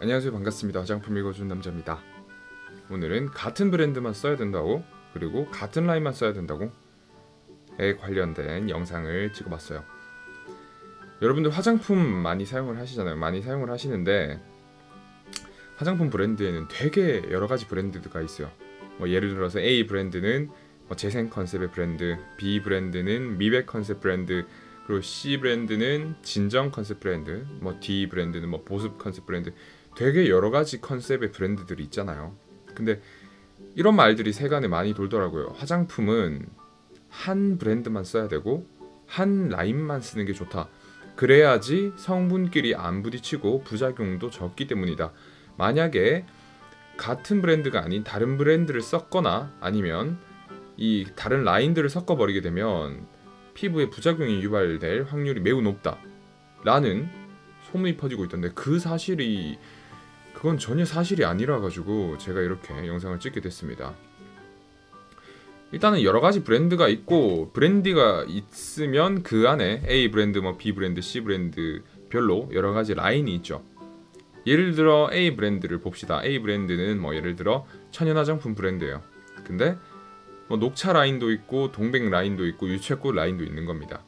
안녕하세요, 반갑습니다. 화장품 읽어주는 남자입니다. 오늘은 같은 브랜드만 써야 된다고, 그리고 같은 라인만 써야 된다고 에 관련된 영상을 찍어봤어요. 여러분들 화장품 많이 사용을 하시잖아요. 많이 사용을 하시는데 화장품 브랜드에는 되게 여러가지 브랜드가 있어요. 예를 들어서 A 브랜드는 재생 컨셉의 브랜드, B 브랜드는 미백 컨셉 브랜드, 그리고 C 브랜드는 진정 컨셉 브랜드, D 브랜드는 보습 컨셉 브랜드, 되게 여러가지 컨셉의 브랜드들이 있잖아요. 근데 이런 말들이 세간에 많이 돌더라고요. 화장품은 한 브랜드만 써야 되고 한 라인만 쓰는 게 좋다. 그래야지 성분끼리 안 부딪히고 부작용도 적기 때문이다. 만약에 같은 브랜드가 아닌 다른 브랜드를 썼거나 아니면 이 다른 라인들을 섞어버리게 되면 피부에 부작용이 유발될 확률이 매우 높다 라는 소문이 퍼지고 있던데, 그건 전혀 사실이 아니라 가지고 제가 이렇게 영상을 찍게 됐습니다. 일단은 여러가지 브랜드가 있고, 브랜드가 있으면 그 안에 A 브랜드, B 브랜드, C 브랜드 별로 여러가지 라인이 있죠. 예를 들어 A 브랜드를 봅시다. A 브랜드는 예를 들어 천연 화장품 브랜드예요. 근데 녹차 라인도 있고 동백 라인도 있고 유채꽃 라인도 있는 겁니다.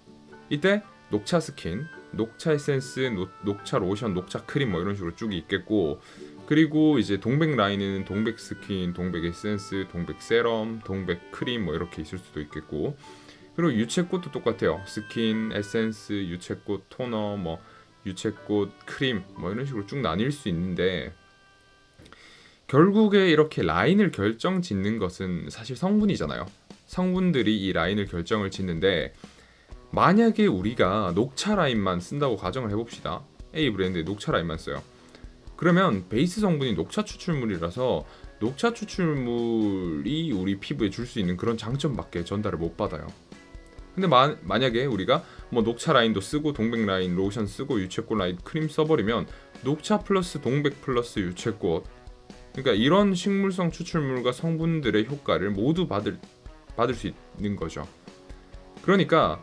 이때 녹차 스킨, 녹차 에센스, 녹차 로션, 녹차 크림 이런 식으로 쭉 있겠고, 그리고 이제 동백 라인에는 동백 스킨, 동백 에센스, 동백 세럼, 동백 크림 이렇게 있을 수도 있겠고, 그리고 유채꽃도 똑같아요. 스킨, 에센스, 유채꽃 토너, 유채꽃 크림 이런 식으로 쭉 나뉠 수 있는데, 결국에 이렇게 라인을 결정짓는 것은 사실 성분이잖아요. 성분들이 이 라인을 결정을 짓는데, 만약에 우리가 녹차 라인만 쓴다고 가정을 해봅시다. A 브랜드의 녹차 라인만 써요. 그러면 베이스 성분이 녹차 추출물이라서 녹차 추출물이 우리 피부에 줄 수 있는 그런 장점밖에 전달을 못 받아요. 근데 만약에 우리가 녹차 라인도 쓰고 동백 라인 로션 쓰고 유채꽃 라인 크림 써버리면 녹차 플러스 동백 플러스 유채꽃, 그러니까 이런 식물성 추출물과 성분들의 효과를 모두 받을 수 있는 거죠. 그러니까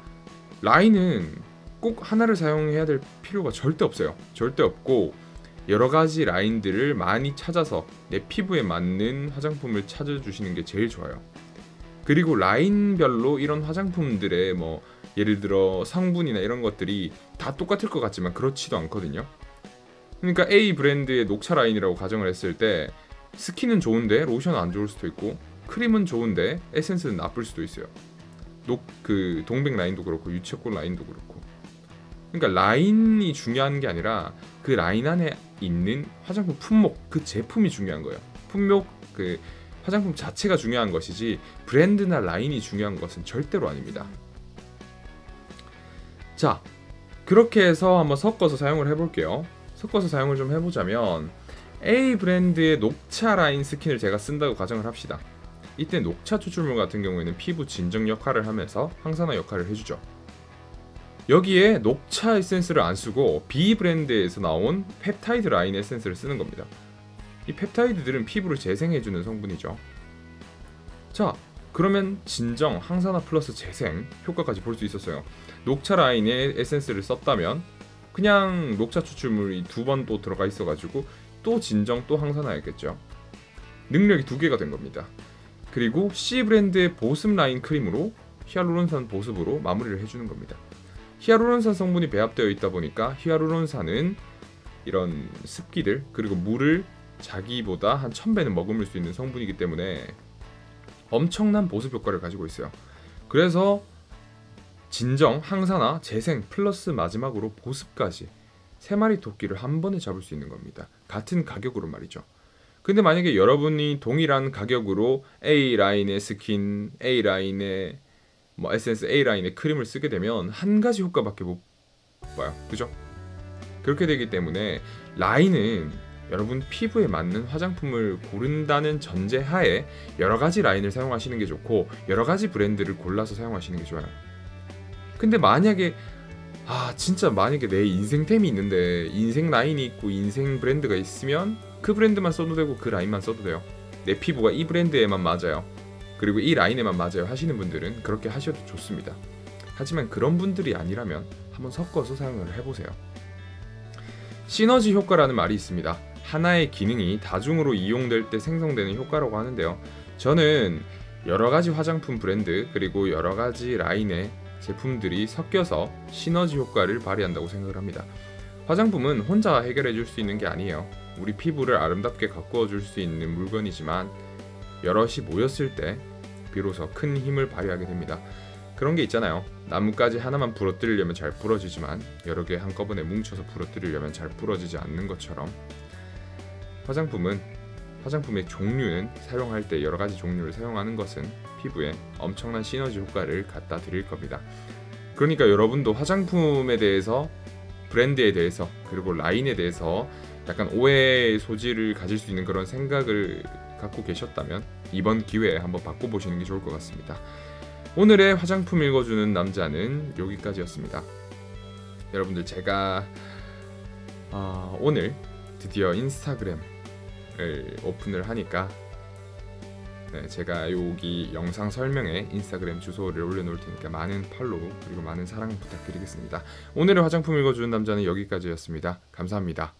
라인은 꼭 하나를 사용해야 될 필요가 절대 없어요. 절대 없고, 여러가지 라인들을 많이 찾아서 내 피부에 맞는 화장품을 찾아주시는 게 제일 좋아요. 그리고 라인별로 이런 화장품들의 예를 들어 성분이나 이런 것들이 다 똑같을 것 같지만 그렇지도 않거든요. 그러니까 A 브랜드의 녹차 라인이라고 가정을 했을 때 스킨은 좋은데 로션은 안 좋을 수도 있고, 크림은 좋은데 에센스는 나쁠 수도 있어요. 동백 라인도 그렇고 유채꽃 라인도 그렇고. 그러니까 라인이 중요한 게 아니라 그 라인 안에 있는 화장품 품목, 그 제품이 중요한 거예요. 품목, 그 화장품 자체가 중요한 것이지 브랜드나 라인이 중요한 것은 절대로 아닙니다. 자, 그렇게 해서 한번 섞어서 사용을 해볼게요. 섞어서 사용을 좀 해보자면, A 브랜드의 녹차 라인 스킨을 제가 쓴다고 가정을 합시다. 이때 녹차 추출물 같은 경우에는 피부 진정 역할을 하면서 항산화 역할을 해주죠. 여기에 녹차 에센스를 안 쓰고 B 브랜드에서 나온 펩타이드 라인 에센스를 쓰는 겁니다. 이 펩타이드들은 피부를 재생해주는 성분이죠. 자, 그러면 진정, 항산화 플러스 재생 효과까지 볼 수 있었어요. 녹차 라인에 에센스를 썼다면 그냥 녹차 추출물이 2번 또 들어가 있어가지고 또 진정 또 항산화였겠죠. 능력이 2개가 된 겁니다. 그리고 C 브랜드의 보습 라인 크림으로 히알루론산 보습으로 마무리를 해주는 겁니다. 히알루론산 성분이 배합되어 있다 보니까 히알루론산은 이런 습기들 그리고 물을 자기보다 한 1000배는 머금을 수 있는 성분이기 때문에 엄청난 보습 효과를 가지고 있어요. 그래서 진정, 항산화, 재생 플러스 마지막으로 보습까지 3마리 토끼를 한 번에 잡을 수 있는 겁니다. 같은 가격으로 말이죠. 근데 만약에 여러분이 동일한 가격으로 A 라인의 스킨, A 라인의 에센스, A 라인의 크림을 쓰게 되면 한 가지 효과밖에 못 봐요. 그죠? 그렇게 되기 때문에 라인은 여러분 피부에 맞는 화장품을 고른다는 전제하에 여러가지 라인을 사용하시는 게 좋고, 여러가지 브랜드를 골라서 사용하시는 게 좋아요. 근데 만약에 진짜 만약에 내 인생템이 있는데 인생 라인이 있고 인생 브랜드가 있으면 그 브랜드만 써도 되고 그 라인만 써도 돼요. 내 피부가 이 브랜드에만 맞아요, 그리고 이 라인에만 맞아요 하시는 분들은 그렇게 하셔도 좋습니다. 하지만 그런 분들이 아니라면 한번 섞어서 사용을 해보세요. 시너지 효과라는 말이 있습니다. 하나의 기능이 다중으로 이용될 때 생성되는 효과라고 하는데요. 저는 여러가지 화장품 브랜드 그리고 여러가지 라인의 제품들이 섞여서 시너지 효과를 발휘한다고 생각을 합니다. 화장품은 혼자 해결해 줄 수 있는 게 아니에요. 우리 피부를 아름답게 가꾸어 줄 수 있는 물건이지만 여럿이 모였을 때 비로소 큰 힘을 발휘하게 됩니다. 그런 게 있잖아요. 나뭇가지 하나만 부러뜨리려면 잘 부러지지만 여러 개 한꺼번에 뭉쳐서 부러뜨리려면 잘 부러지지 않는 것처럼 화장품의 종류는 사용할 때 여러 가지 종류를 사용하는 것은 피부에 엄청난 시너지 효과를 갖다 드릴 겁니다. 그러니까 여러분도 화장품에 대해서, 브랜드에 대해서, 그리고 라인에 대해서 약간 오해의 소지를 가질 수 있는 그런 생각을 갖고 계셨다면 이번 기회에 한번 바꿔보시는 게 좋을 것 같습니다. 오늘의 화장품 읽어주는 남자는 여기까지였습니다. 여러분들, 제가 오늘 드디어 인스타그램을 오픈을 하니까 제가 여기 영상 설명에 인스타그램 주소를 올려놓을 테니까 많은 팔로우 그리고 많은 사랑 부탁드리겠습니다. 오늘의 화장품 읽어주는 남자는 여기까지였습니다. 감사합니다.